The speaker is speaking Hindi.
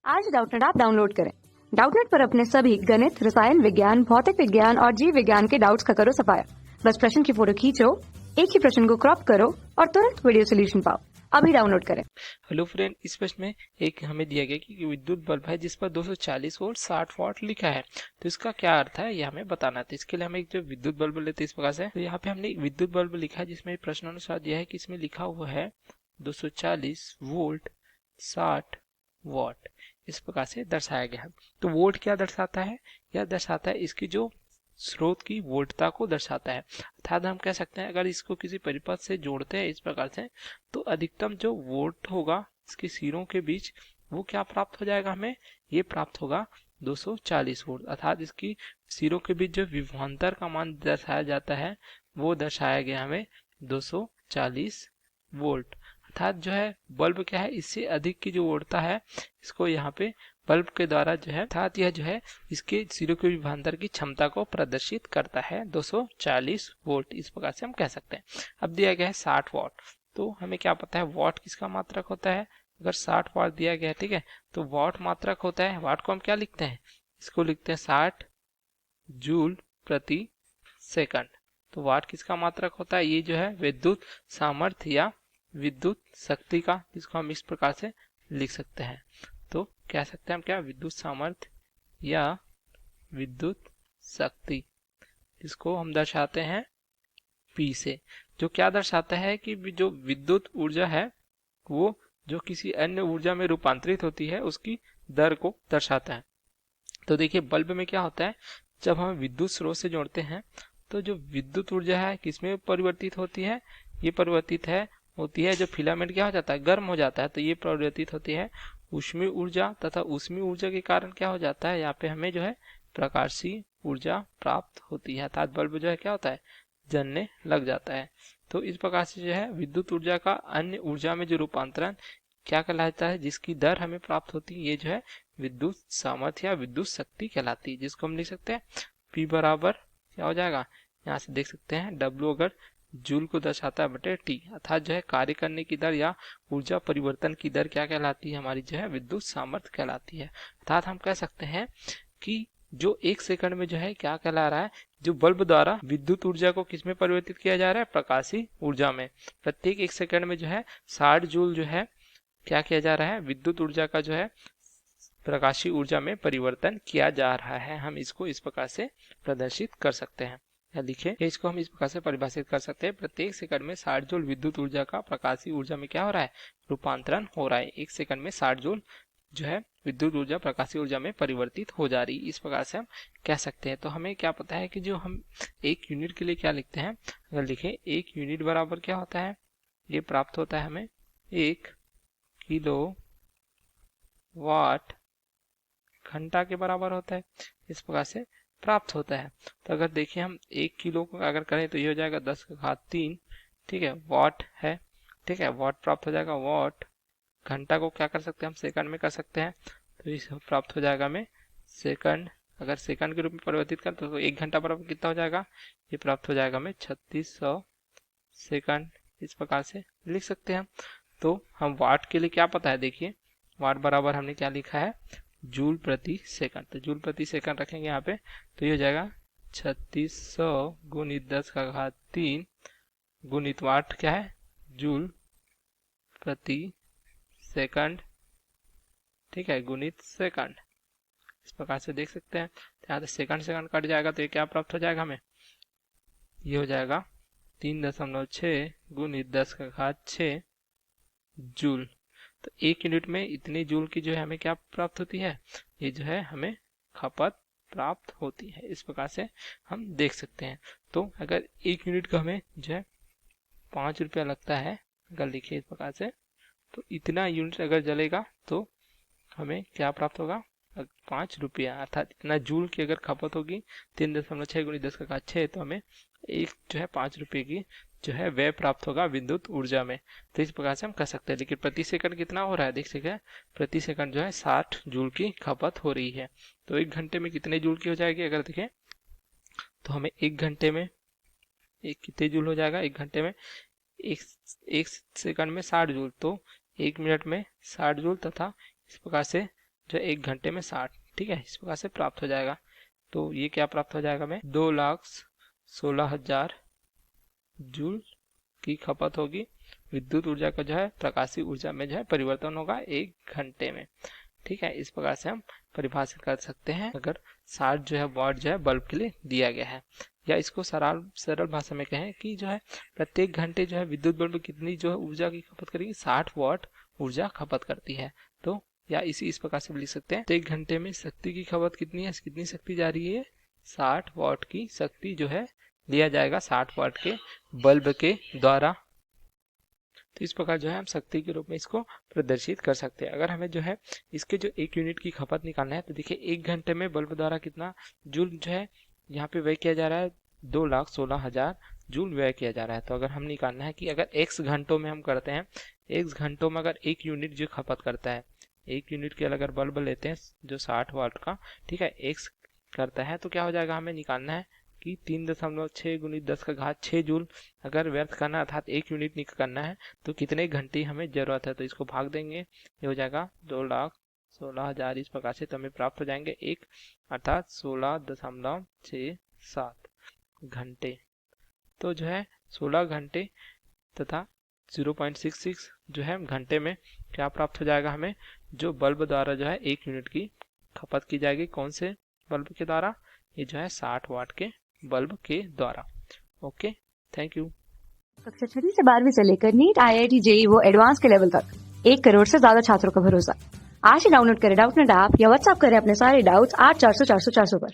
आज डाउटनेट ऐप डाउनलोड करें। डाउटनेट पर अपने सभी गणित, रसायन विज्ञान, भौतिक विज्ञान और जीव विज्ञान के डाउट्स का करो सफाया। बस प्रश्न की फोटो खींचो, एक ही प्रश्न को क्रॉप करो और तुरंत वीडियो सोल्यूशन पाओ। अभी डाउनलोड करें। हेलो फ्रेंड, इस प्रश्न में एक हमें दिया गया कि विद्युत बल्ब है जिस पर 240 वोल्ट 60 वाट लिखा है, तो इसका क्या अर्थ है ये हमें बताना है। तो इसके लिए हमें एक जो विद्युत बल्ब लेते हैं इस प्रकार से, तो यहाँ पे हमने एक विद्युत बल्ब लिखा है जिसमें प्रश्नानुसार दिया है कि इसमें लिखा हुआ है 240 वोल्ट 60 वाट, इस प्रकार से दर्शाया गया है। तो वोल्ट क्या दर्शाता है? यह दर्शाता है इसकी जो स्रोत की वोल्टता को दर्शाता है। अर्थात हम कह सकते हैं अगर इसको किसी परिपथ से जोड़ते हैं इस प्रकार से, तो अधिकतम जो वोल्ट होगा इसके सिरों के बीच वो क्या प्राप्त हो जाएगा, हमें ये प्राप्त होगा 240 वोल्ट। अर्थात इसकी सिरों के बीच जो विभवांतर का मान दर्शाया जाता है वो दर्शाया गया हमें 240 वोल्ट। अर्थात जो है बल्ब क्या है, इससे अधिक की जो वोल्टता है इसको यहाँ पे बल्ब के द्वारा जो है, अर्थात यह जो है इसके सिरों के विभवांतर की क्षमता को प्रदर्शित करता है 240 वोल्ट, इस प्रकार से हम कह सकते हैं। अब दिया गया है 60 वाट, तो हमें क्या पता है वाट किसका मात्रक होता है। अगर 60 वाट दिया गया है, ठीक है, तो वाट मात्रक होता है। वाट को हम क्या लिखते हैं, इसको लिखते हैं 60 जूल प्रति सेकंड। तो वाट किसका मात्रक होता है, ये जो है विद्युत सामर्थ्य या विद्युत शक्ति का, जिसको हम इस प्रकार से लिख सकते हैं। तो कह सकते हैं हम क्या, विद्युत सामर्थ्य या विद्युत शक्ति, जिसको हम दर्शाते हैं P से, जो क्या दर्शाता है कि जो विद्युत ऊर्जा है वो जो किसी अन्य ऊर्जा में रूपांतरित होती है उसकी दर को दर्शाता है। तो देखिए बल्ब में क्या होता है, जब हम विद्युत स्रोत से जोड़ते हैं तो जो विद्युत ऊर्जा है किसमें परिवर्तित होती है, ये परिवर्तित होती है जो फिलामेंट क्या हो जाता है, गर्म हो जाता है, तो ये परिवर्तित होती है ऊष्मीय ऊर्जा, तथा ऊष्मीय ऊर्जा के कारण क्या हो जाता है, यहाँ पे हमें जो है प्रकाशीय ऊर्जा प्राप्त होती है। अर्थात बल्ब जो है क्या होता है, जलने लग जाता है। तो इस प्रकार से जो है विद्युत ऊर्जा का अन्य ऊर्जा में जो रूपांतरण क्या कहलाता है, जिसकी दर हमें प्राप्त होती है, ये जो है विद्युत सामर्थ्य या विद्युत शक्ति कहलाती है, जिसको हम लिख सकते हैं P बराबर क्या हो जाएगा, यहाँ से देख सकते हैं W अगर जूल को दर्शाता है बटे T, अर्थात जो है कार्य करने की दर या ऊर्जा परिवर्तन की दर क्या कहलाती है, हमारी जो है विद्युत सामर्थ्य कहलाती है। अर्थात हम कह सकते हैं कि जो एक सेकंड में जो है क्या कहला रहा है, जो बल्ब द्वारा विद्युत ऊर्जा को किसमें परिवर्तित किया जा रहा है, प्रकाशीय ऊर्जा में। प्रत्येक एक सेकंड में जो है 60 जूल जो है क्या किया जा रहा है, विद्युत ऊर्जा का जो है प्रकाशीय ऊर्जा में परिवर्तन किया जा रहा है। हम इसको इस प्रकार से प्रदर्शित कर सकते हैं, या लिखे इसको हम इस प्रकार से परिभाषित कर सकते हैं, प्रत्येक सेकंड में 60 जूल विद्युत ऊर्जा का प्रकाशीय ऊर्जा में क्या हो रहा है, रूपांतरण हो रहा है। एक सेकंड में 60 जूल जो है विद्युत ऊर्जा प्रकाशीय ऊर्जा में परिवर्तित हो जा रही है, इस प्रकार से हम कह सकते हैं। तो हमें क्या पता है कि जो हम एक यूनिट के लिए क्या लिखते हैं, अगर लिखे 1 यूनिट बराबर क्या होता है, ये प्राप्त होता है हमें 1 किलो वाट घंटा के बराबर होता है, इस प्रकार से प्राप्त होता है। तो अगर देखिए हम 1 किलो को अगर करें तो ये हो जाएगा 10 का घात 3, ठीक है, वाट है, ठीक है, वाट प्राप्त हो जाएगा वाट। घंटा को क्या कर सकते हैं हम, सेकंड में कर सकते हैं, तो इस प्राप्त हो जाएगा हमें सेकंड। अगर सेकंड के रूप में परिवर्तित करें तो 1 घंटा बराबर कितना हो जाएगा, ये प्राप्त हो जाएगा हमें 3600 सेकंड, इस प्रकार से लिख सकते हैं। तो हम वाट के लिए क्या पता है, देखिए वाट बराबर हमने क्या लिखा है, जूल प्रति सेकंड। तो जूल प्रति सेकंड रखेंगे यहाँ पे, तो ये हो जाएगा 3600 गुणित 10 का घात 3 गुणित वाट क्या है, जूल प्रति सेकंड, ठीक है, गुणित सेकंड, इस प्रकार से देख सकते हैं। यहाँ से सेकंड सेकंड कट जाएगा तो ये क्या प्राप्त हो जाएगा हमें, ये हो जाएगा 3.6 गुणित 10 का घात 6 जूल। तो 1 यूनिट में इतनी जूल की जो है हमें क्या प्राप्त होती है, ये जो है हमें खपत प्राप्त होती है, इस प्रकार से हम देख सकते हैं। तो अगर 1 यूनिट का हमें जो है 5 रुपया लगता है, अगर लिखिए इस प्रकार से, तो इतना यूनिट अगर जलेगा तो हमें क्या प्राप्त होगा, 5 रुपया, अर्थात इतना जूल की अगर खपत होगी 3.6 गुणित 10 का घात 6, तो हमें एक जो है 5 रुपये की जो है व्यय प्राप्त होगा विद्युत ऊर्जा में। तो इस प्रकार से हम कर सकते हैं। लेकिन प्रति सेकंड कितना हो रहा है, देख सकते हैं प्रति सेकंड जो है 60 जूल की खपत हो रही है। तो 1 घंटे में कितने जूल की हो जाएगी, अगर देखें तो हमें 1 घंटे में एक कितने जूल हो जाएगा, 1 घंटे में एक सेकंड में 60 जूल, तो 1 मिनट में 60 जूल, तथा इस प्रकार से जो 1 घंटे में 60, ठीक है, इस प्रकार से प्राप्त हो जाएगा। तो ये क्या प्राप्त हो जाएगा हमें, 2,16,000 जूल की खपत होगी। विद्युत ऊर्जा का जो है प्रकाशीय ऊर्जा में जो है परिवर्तन होगा 1 घंटे में, ठीक है। इस प्रकार से हम परिभाषित कर सकते हैं अगर 60 जो है वाट जो है बल्ब के लिए दिया गया है। या इसको सरल भाषा में कहें कि जो है प्रत्येक घंटे जो है विद्युत बल्ब कितनी जो है ऊर्जा की खपत करेगी, 60 वाट ऊर्जा खपत करती है। तो या इस प्रकार से लिख सकते हैं, प्रत्येक घंटे में शक्ति की खपत कितनी है, कितनी शक्ति जा रही है, 60 वाट की शक्ति जो है लिया जाएगा 60 वाट के बल्ब के द्वारा। तो इस प्रकार जो है हम शक्ति के रूप में इसको प्रदर्शित कर सकते हैं। अगर हमें जो है इसके जो 1 यूनिट की खपत निकालना है तो देखिए 1 घंटे में बल्ब द्वारा कितना जूल जो है यहाँ पे व्यय किया जा रहा है, 2,16,000 जूल व्यय किया जा रहा है। तो अगर हम निकालना है कि अगर x घंटों में हम करते हैं, x घंटों में अगर 1 यूनिट जो खपत करता है, 1 यूनिट के अगर बल्ब लेते हैं जो 60 वाट का, ठीक है, x करता है, तो क्या हो जाएगा, हमें निकालना है कि 3.6 × 10⁶ जूल अगर व्यर्थ करना अर्थात 1 यूनिट करना है तो कितने घंटे हमें जरूरत है। तो इसको भाग देंगे, ये हो जाएगा 2,16,000 इस प्रकार से, तो हमें प्राप्त हो जाएंगे 1 अर्थात 16.67 घंटे। तो जो है 16 घंटे तथा 0.66 जो है घंटे में क्या प्राप्त हो जाएगा हमें, जो बल्ब द्वारा जो है 1 यूनिट की खपत की जाएगी। कौन से बल्ब के द्वारा, ये जो है 60 वाट के बल्ब के द्वारा। Okay, thank you. कक्षा 6वीं से 12वीं से लेकर नीट, IIT, JEE वो एडवांस के लेवल तक 1 करोड़ से ज्यादा छात्रों का भरोसा। आज ही डाउनलोड करें डाउटनेट ऐप या व्हाट्सएप करें अपने सारे डाउट्स 8400 400 400 पर।